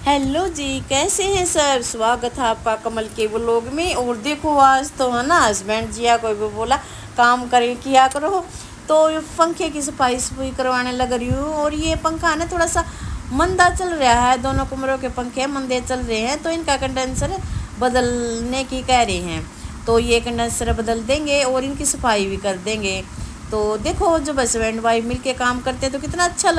Hello जी, कैसे हैं sir. स्वागत है आपका कमल के व्लॉग में। और देखो आज तो है ना, हस्बैंड जी या कोई भी बोला काम करे किया करो, तो ये पंखे की सफाई सफाई करवाने लग रही हूँ। और ये पंखा ना थोड़ा सा मंदा चल रहा है, दोनों कमरों के पंखे मंदे चल रहे हैं, तो इनका कंडेंसर बदलने की कह रहे हैं। तो ये कंडेंसर बदल देंगे और इनकी सफाई भी कर देंगे। तो देखो जब हस्बैंड वाइफ मिल के काम करते हैं तो कितना अच्छा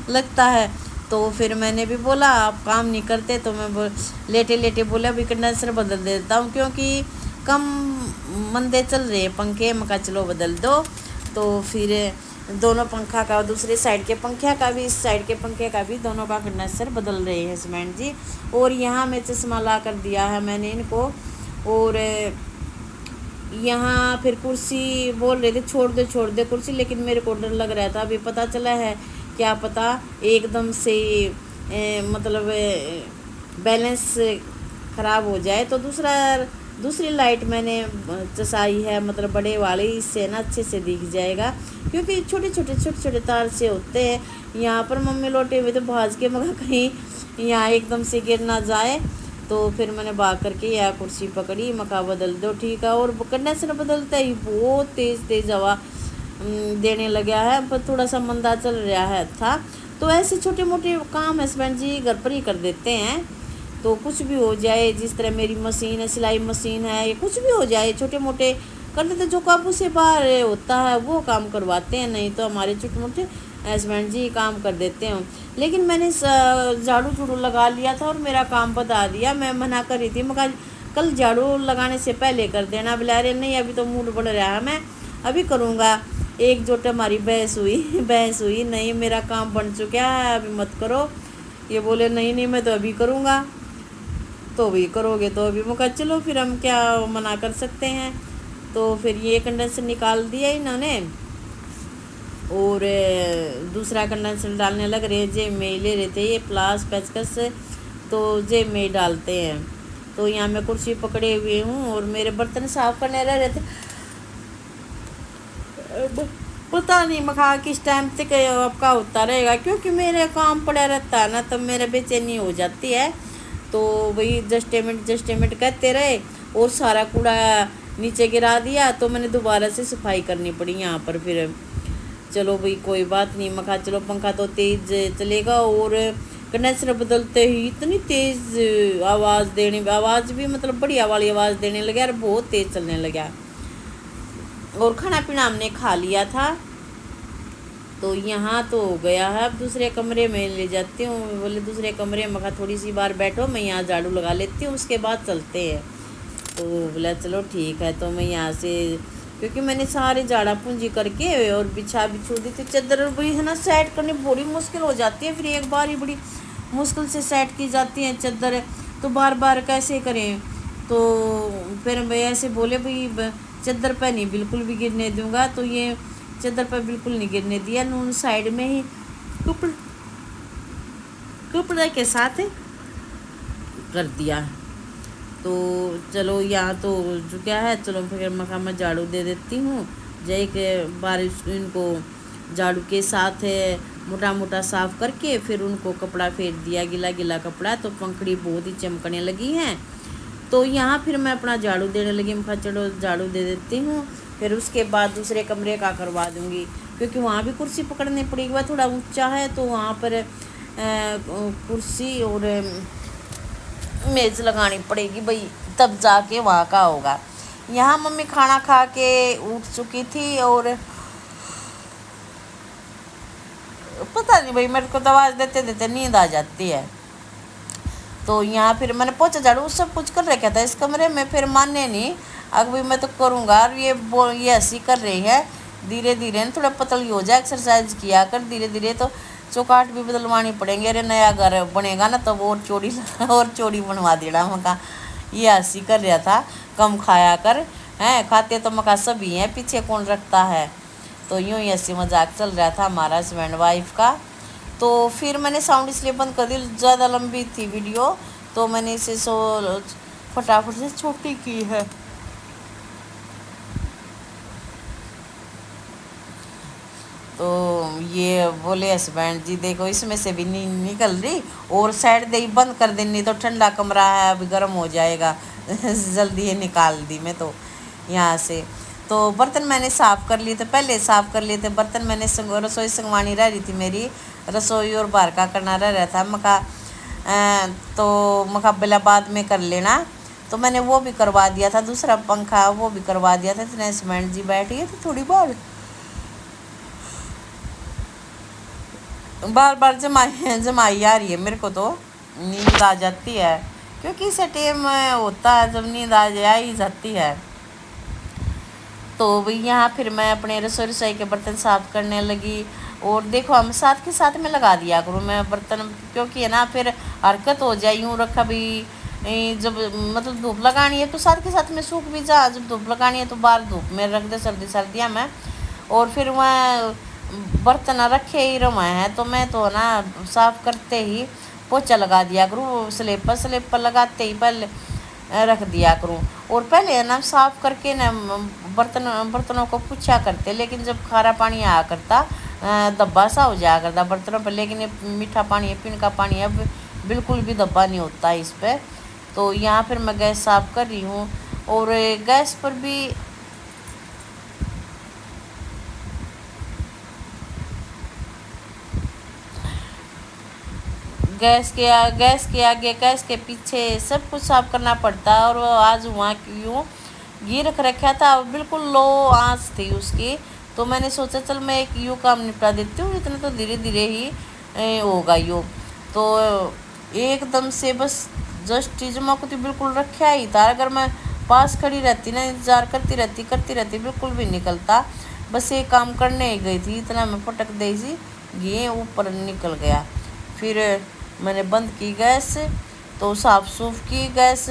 लगता है। तो फिर मैंने भी बोला आप काम नहीं करते, तो मैं लेटे लेटे बोला अभी कंडेंसर बदल देता हूँ, क्योंकि कम मंदे चल रहे हैं पंखे। मैं कहा चलो बदल दो। तो फिर दोनों पंखा का, दूसरे साइड के पंखे का भी, इस साइड के पंखे का भी, दोनों का कंडेंसर बदल रहे हैं हस्बैंड जी। और यहाँ मैं चश्मा ला कर दिया है मैंने इनको। और यहाँ फिर कुर्सी बोल रहे थे छोड़ दे कुर्सी, लेकिन मेरे को डर लग रहा था। अभी पता चला है क्या पता एकदम से मतलब बैलेंस ख़राब हो जाए। तो दूसरी लाइट मैंने चसाई है, मतलब बड़े वाली, इससे ना अच्छे से दिख जाएगा, क्योंकि छोटे छोटे तार से होते हैं। यहाँ पर मम्मी लौटे हुए तो भाज के मगर कहीं यहाँ एकदम से गिर ना जाए। तो फिर मैंने भाग करके यह कुर्सी पकड़ी, मका बदल दो ठीक है। और कंडेंसर बदलते ही बहुत तेज़ हवा देने लगा है, पर थोड़ा सा मंदा चल रहा है था। तो ऐसे छोटे मोटे काम हस्बैंड जी घर पर ही कर देते हैं। तो कुछ भी हो जाए, जिस तरह मेरी मशीन है, सिलाई मशीन है, ये कुछ भी हो जाए छोटे मोटे कर देते। जो काबू से बाहर होता है वो काम करवाते हैं, नहीं तो हमारे छोटे मोटे हस्बैंड जी काम कर देते हैं। लेकिन मैंने झाड़ू लगा लिया था और मेरा काम बता दिया। मैं मना कर रही थी, मैं कल झाड़ू लगाने से पहले कर देना। बुला रहे नहीं अभी तो मूड बढ़ रहा है, मैं अभी करूँगा। एक जोट हमारी बहस हुई नहीं मेरा काम बन चुका है अभी मत करो। ये बोले नहीं मैं तो अभी करूँगा। तो भी करोगे तो अभी मौका, चलो फिर हम क्या मना कर सकते हैं। तो फिर ये कंडेंसर निकाल दिया इन्होंने और दूसरा कंडेंसर डालने लग रहे हैं। जेब में ले रहे थे ये प्लास पेचकस, तो जेब में डालते हैं। तो यहाँ मैं कुर्सी पकड़े हुए हूँ और मेरे बर्तन साफ़ करने रह रहे थे। पता नहीं मखा किस टाइम तक आपका होता रहेगा, क्योंकि मेरे काम पड़ा रहता है ना, तब मेरे बेचैनी हो जाती है। तो वही जस्टेमेंट कहते रहे और सारा कूड़ा नीचे गिरा दिया। तो मैंने दोबारा से सफाई करनी पड़ी यहाँ पर। फिर चलो भाई कोई बात नहीं, मखा चलो पंखा तो तेज़ चलेगा। और कंडेंसर बदलते ही इतनी तेज़ आवाज़ भी मतलब बढ़िया वाली आवाज़ देने लगा और बहुत तेज़ चलने लगा। और खाना पीना हमने खा लिया था। तो यहाँ तो हो गया है, अब दूसरे कमरे में ले जाती हूँ। बोले दूसरे कमरे में थोड़ी सी बार बैठो, मैं यहाँ झाड़ू लगा लेती हूँ, उसके बाद चलते हैं। तो बोला चलो ठीक है। तो मैं यहाँ से, क्योंकि मैंने सारे झाड़ा पूंजी करके और बिछू दी थी चादर, भी है ना सेट करनी बड़ी मुश्किल हो जाती है। फिर एक बार ही बड़ी मुश्किल से सेट की जाती है चादर, तो बार बार कैसे करें। तो फिर मैं ऐसे बोले भाई चादर पर नहीं बिल्कुल भी गिरने दूंगा। तो ये चादर पर बिल्कुल नहीं गिरने दिया, नून साइड में ही कपड़े के साथ कर दिया। तो चलो यहाँ तो हो चुका है, चलो फिर मैं झाड़ू दे देती हूँ। जय के बारिश इनको झाड़ू के साथ मोटा मोटा साफ़ करके फिर उनको कपड़ा फेर दिया, गिला कपड़ा। तो पंखड़ी बहुत ही चमकने लगी हैं। तो यहाँ फिर मैं अपना झाड़ू देने लगी, मैं चलो झाड़ू दे देती हूँ, फिर उसके बाद दूसरे कमरे का करवा दूँगी, क्योंकि वहाँ भी कुर्सी पकड़नी पड़ेगी। वह थोड़ा ऊंचा है तो वहाँ पर कुर्सी और मेज़ लगानी पड़ेगी भाई, तब जाके वहाँ का होगा। यहाँ मम्मी खाना खा के उठ चुकी थी और पता नहीं भाई मेरे को तो आवाज़ देते देते नींद आ जाती है। तो यहाँ फिर मैंने पोछा झाड़ू सब कुछ कर रखा था इस कमरे में, फिर माने नहीं अब भाई मैं तो करूँगा। और ये हंसी कर रही है। धीरे धीरे थोड़ा पतली हो जाए, एक्सरसाइज किया कर धीरे धीरे। तो चौकाट भी बदलवानी पड़ेंगे, अरे नया घर बनेगा ना तो वो और चौड़ी बनवा देना। मका ये हंसी कर रहा था, कम खाया कर हैं, खाते तो मका सभी हैं, पीछे कौन रखता है। तो यूँ ही हंसी मजाक चल रहा था हमारा हस्बैंड वाइफ का। तो फिर मैंने साउंड इसलिए बंद कर दी, ज़्यादा लंबी थी वीडियो, तो मैंने इसे फटाफट से छोटी की है। तो ये बोले हस्बैंड जी देखो इसमें से भी नहीं निकल रही, और साइड दे ही बंद कर देनी, तो ठंडा कमरा है अभी गर्म हो जाएगा। जल्दी ये निकाल दी मैं तो यहाँ से। तो बर्तन मैंने साफ़ कर लिए थे, पहले साफ़ कर लिए थे बर्तन। मैंने रसोई संगवानी रह रही थी मेरी, रसोई और बाहर का करना रह रहा था। तो मुकाबला बाद में कर लेना, तो मैंने वो भी करवा दिया था। दूसरा पंखा वो भी करवा दिया था। इतने हस्बैंड जी बैठ गए थे, थोड़ी बार बार जमाई आ रही है मेरे को, तो नींद आ जाती है, क्योंकि इसे टाइम होता है जब नींद आ ही जाती है। तो वही यहाँ फिर मैं अपने रसोई के बर्तन साफ़ करने लगी। और देखो हम साथ के साथ में लगा दिया करूँ मैं बर्तन, क्योंकि है ना फिर हरकत हो जाए। यूँ रखा भी जब मतलब धूप लगानी है तो साथ के साथ में सूख भी जा, जब धूप लगानी है तो बाहर धूप में रख दे सर्दियाँ में। और फिर वहाँ बर्तन रखे ही रहे हैं, तो मैं तो ना साफ़ करते ही पोछा लगा दिया करूँ, स्लेब पर लगाते ही पहले रख दिया करूँ। और पहले है ना साफ़ करके ना बर्तनों को पूछा करते, लेकिन जब खारा पानी आया करता दब्बा सा हो जाया करता बर्तनों पर। लेकिन ये मीठा पानी है, पीने का पानी है, बिल्कुल भी दब्बा नहीं होता इस पर। तो यहाँ फिर मैं गैस साफ़ कर रही हूँ। और गैस पर भी गैस के आगे गैस के पीछे सब कुछ साफ करना पड़ता है। और वो आज वहाँ यूँ घी रख रखा था, बिल्कुल लो आंच थी उसकी। तो मैंने सोचा चल मैं एक यूँ काम निपटा देती हूँ, इतना तो धीरे धीरे ही होगा यूँ। तो एकदम से बस जस्ट चमकती बिल्कुल रखा ही था। अगर मैं पास खड़ी रहती ना, इंतज़ार करती रहती बिल्कुल भी निकलता। बस ये काम करने ही गई थी, इतना मैं पटक दी थी, घी ऊपर निकल गया। फिर मैंने बंद की गैस, तो साफ़ सूफ की गैस,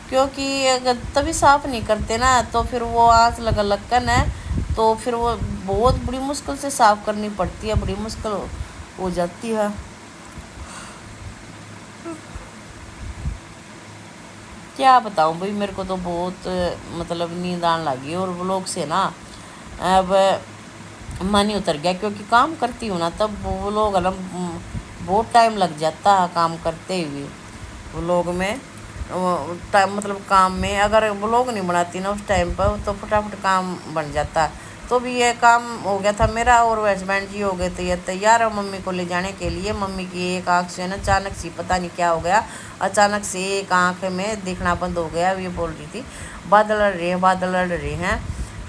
क्योंकि अगर तभी साफ़ नहीं करते ना तो फिर वो आँच लग कर ना, तो फिर वो बहुत बड़ी मुश्किल से साफ़ करनी पड़ती है, बड़ी मुश्किल हो जाती है। क्या बताऊँ भाई, मेरे को तो बहुत मतलब नींद आने लगी। और व्लॉग से ना अब मन ही उतर गया, क्योंकि काम करती हूँ ना तब व्लॉग ना बहुत टाइम लग जाता है काम करते हुए। व्लॉग में टाइम मतलब काम में अगर व्लॉग नहीं बनाती ना उस टाइम पर तो फटाफट काम बन जाता है। तो भी ये काम हो गया था मेरा, और हस्बैंड जी हो गए थे ये तैयार है मम्मी को ले जाने के लिए। मम्मी की एक आँख से ना अचानक से पता नहीं क्या हो गया, अचानक से एक आँख में दिखना बंद हो गया। ये बोल रही थी बादल लड़ रहे हैं।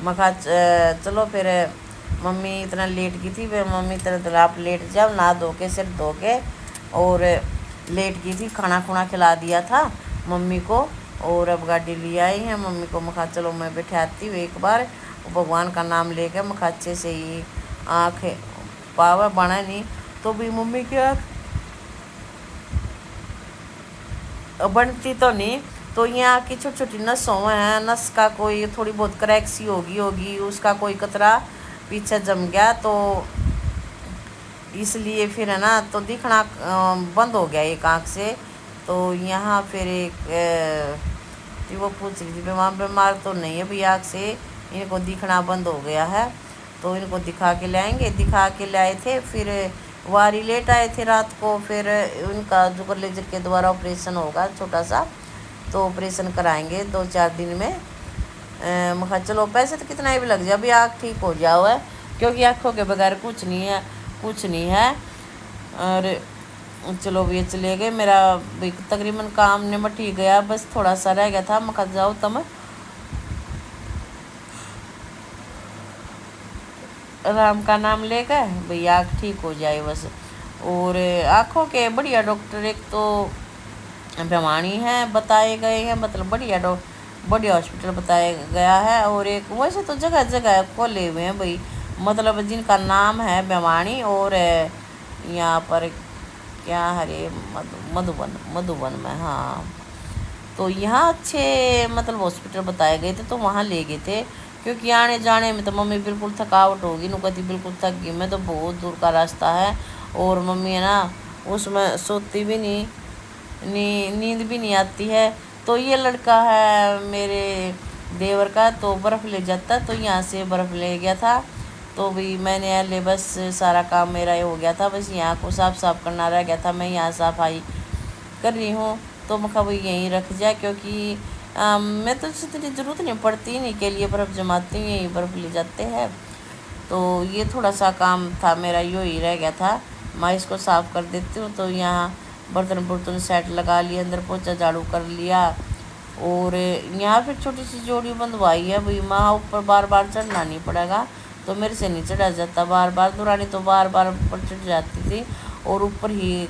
मैं कहा चलो फिर मम्मी इतना लेट की थी, फिर मम्मी तरह आप लेट जाओ, नहा धो के सिर धो के, और लेट की थी। खाना खुना खिला दिया था मम्मी को, और अब गाड़ी ले आई है मम्मी को। मैं कहा चलो मैं बैठाती हूँ एक बार, भगवान का नाम लेकर। मैं कहा अच्छे से ही आँख पावा बना नहीं तो भी मम्मी की आँख बनती तो नहीं। तो यहाँ की छोटी छोटी नसों हैं, नस का कोई थोड़ी बहुत क्रैक सी होगी, उसका कोई कतरा पीछे जम गया, तो इसलिए फिर है ना तो दिखना बंद हो गया एक आँख से। तो यहाँ फिर एक वो पूछ रही थी बीमार तो नहीं है भाई, आँख से इनको दिखना बंद हो गया है, तो इनको दिखा के लाएंगे। दिखा के लाए थे, फिर वारी लेट आए थे रात को। फिर उनका जुगर लेजर के द्वारा ऑपरेशन होगा छोटा सा, तो ऑपरेशन कराएंगे 2-4 दिन में। मैं चलो पैसे तो कितना ही भी लग जाए, अभी आँख ठीक हो जाओ है, क्योंकि आँखों के बगैर कुछ नहीं है। और चलो ये चले गए, मेरा तकरीबन काम निमट ही गया, बस थोड़ा सा रह गया था। मैं जाओ तुम राम का नाम लेकर भाई आँख ठीक हो जाए बस। और आँखों के बढ़िया डॉक्टर एक तो भिवानी हैं बताए गए हैं, मतलब बढ़िया हॉस्पिटल बताया गया है। और एक वैसे तो जगह जगह खोले हुए हैं भाई, मतलब जिनका नाम है भिवानी, और यहाँ पर क्या हरे मधुबन में, हाँ। तो यहाँ अच्छे मतलब हॉस्पिटल बताए गए थे, तो वहाँ ले गए थे। क्योंकि आने जाने में तो मम्मी बिल्कुल थकावट होगी, नु कहती बिल्कुल थक गई मैं, तो बहुत दूर का रास्ता है। और मम्मी है ना उसमें सोती भी नहीं, नींद भी नहीं आती है। तो ये लड़का है मेरे देवर का, तो बर्फ़ ले जाता, तो यहाँ से बर्फ़ ले गया था। तो भी मैंने ले बस सारा काम मेरा ये हो गया था, बस यहाँ को साफ़ करना रह गया था। मैं यहाँ सफाई कर रही हूँ, तो मैं कहा वही यहीं रख जाए, क्योंकि मैं तो इतनी ज़रूरत नहीं पड़ती इन्हीं के लिए, बर्फ़ जमाती हूँ यहीं बर्फ़ ले जाते हैं। तो ये थोड़ा सा काम था मेरा, यो ही रह गया था। मैं इसको साफ़ कर देती हूँ। तो यहाँ बर्तन सेट लगा लिए, अंदर पोछा झाड़ू कर लिया, और यहाँ फिर छोटी सी जोड़ी बंधवाई है भाई। माँ ऊपर बार बार चढ़ना नहीं पड़ेगा, तो मेरे से नहीं चढ़ा जाता बार बार। दुरानी तो बार बार ऊपर चढ़ जाती थी और ऊपर ही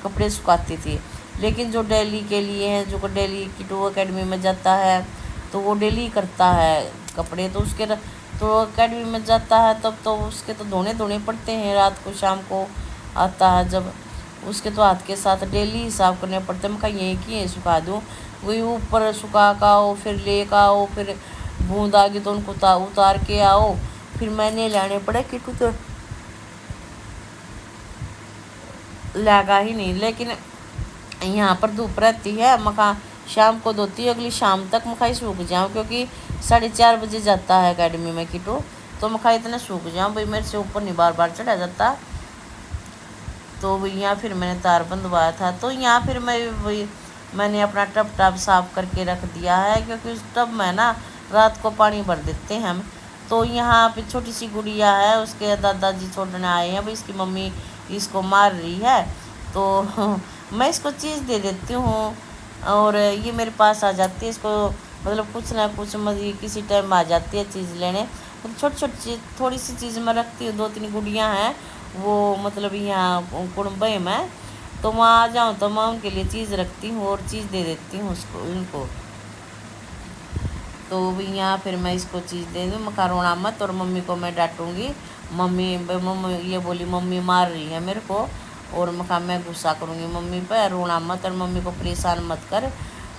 कपड़े सुखाती थी। लेकिन जो डेली के लिए है, जो डेली किटू अकेडमी में जाता है, तो वो डेली करता है कपड़े, तो उसके तो अकेडमी में जाता है तब तो उसके तो धोने पड़ते हैं। रात को शाम को आता है जब, उसके तो हाथ के साथ डेली हिसाब करने पड़ते हैं। मैं कहीं यहीं की सुखा दूँ, वही ऊपर सुखा का आओ, फिर ले का आओ, फिर बूंद आ गई तो उनको उतार के आओ, फिर मैंने लाने पड़े किटू तो लगा ही नहीं। लेकिन यहाँ पर धूप रहती है, मखा शाम को धोती, अगली शाम तक मखाई सूख जाऊँ, क्योंकि 4:30 बजे जाता है अकेडमी में किटू। तो मखाई इतना सूख जाऊँ भाई, मेरे से ऊपर नहीं बार बार चढ़ा जाता। तो यहाँ फिर मैंने तार बंधवाया था। तो यहाँ फिर मैंने अपना टब टब साफ़ करके रख दिया है, क्योंकि उस टब में ना रात को पानी भर देते हैं हम। तो यहाँ पे छोटी सी गुड़िया है, उसके दादाजी छोड़ने आए हैं भाई, इसकी मम्मी इसको मार रही है। तो मैं इसको चीज़ दे देती हूँ और ये मेरे पास आ जाती है। इसको मतलब कुछ ना कुछ मज़े किसी टाइम आ जाती है चीज़ लेने। मतलब छोटी चीज़ थोड़ी सी चीज़ मैं रखती हूँ, 2-3 गुड़ियाँ हैं वो, मतलब यहाँ कुड़म्बे में, तो वहाँ आ जाऊँ तो मैं उनके लिए चीज़ रखती हूँ और चीज़ दे देती हूँ उसको उनको। तो यहाँ फिर मैं इसको चीज़ दे दूँ, मैं रोना मत, और मम्मी को मैं डांटूँगी। मम्मी ये बोली मम्मी मार रही है मेरे को, और मैं गुस्सा करूँगी मम्मी पर, रोना मत और मम्मी को परेशान मत कर,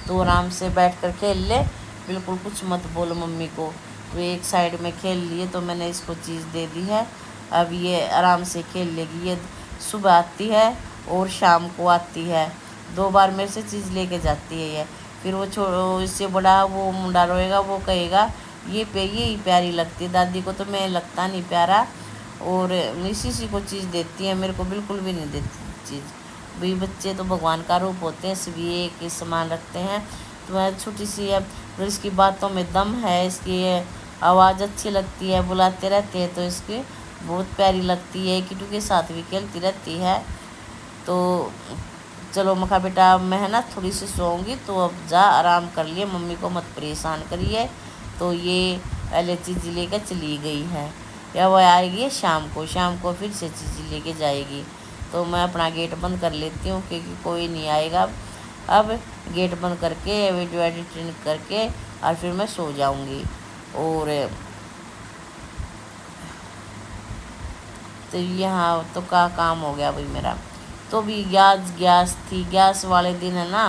तो आराम से बैठ कर खेल ले, बिल्कुल कुछ मत बोल मम्मी को। तो एक साइड में खेल लिए, तो मैंने इसको चीज़ दे दी है। अब ये आराम से खेल लेगी। ये सुबह आती है और शाम को आती है, 2 बार मेरे से चीज़ लेके जाती है ये। फिर वो इससे बड़ा वो मुंडा रोएगा, वो कहेगा ये ही प्यारी लगती है दादी को, तो मैं लगता नहीं प्यारा, और इसी को चीज़ देती है, मेरे को बिल्कुल भी नहीं देती चीज़। भाई बच्चे तो भगवान का रूप होते हैं, सभी एक ही समान रखते हैं। तो वह छोटी सी अब इसकी बातों में दम है, इसकी आवाज़ अच्छी लगती है, बुलाते रहते हैं तो इसकी बहुत प्यारी लगती है। किटू के साथ भी खेलती रहती है। तो चलो मखा बेटा मैं ना थोड़ी सी सोऊंगी, तो अब जा आराम कर लिए, मम्मी को मत परेशान करिए। तो ये पहले चीज़ लेकर चली गई है, या वह आएगी शाम को फिर से चीज़ लेके जाएगी। तो मैं अपना गेट बंद कर लेती हूँ, क्योंकि कोई नहीं आएगा। अब गेट बंद करके वीडियो एडिटिंग करके और फिर मैं सो जाऊँगी। और तो यहाँ तो का काम हो गया भाई मेरा। तो भी गैस थी, गैस वाले दिन है ना,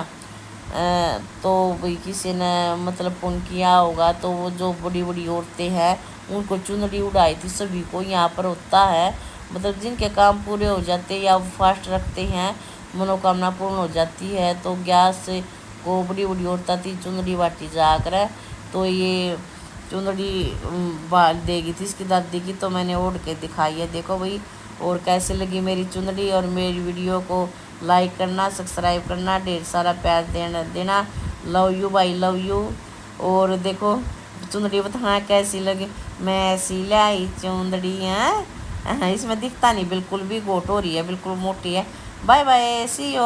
तो भाई किसी ने मतलब फ़ोन किया होगा, तो वो जो बड़ी बड़ी औरतें हैं उनको चुनरी उड़ाई थी। सभी को यहाँ पर होता है, मतलब जिनके काम पूरे हो जाते हैं या फास्ट रखते हैं, मनोकामना पूर्ण हो जाती है, तो गैस को बड़ी बड़ी औरतें थी चुनरी बाटी जाकर। तो ये चुनरी बाल देगी थी इसकी दादी की, तो मैंने ओढ़ के दिखाई है, देखो भाई। और कैसे लगी मेरी चुनरी, और मेरी वीडियो को लाइक करना, सब्सक्राइब करना, ढेर सारा प्यार देना। लव यू भाई, लव यू। और देखो चुनरी बताना कैसी लगी, मैं ऐसी लाई चुंदड़ी है। इसमें दिखता नहीं बिल्कुल भी, गोट हो रही है, बिल्कुल मोटी है। Bye bye, see you.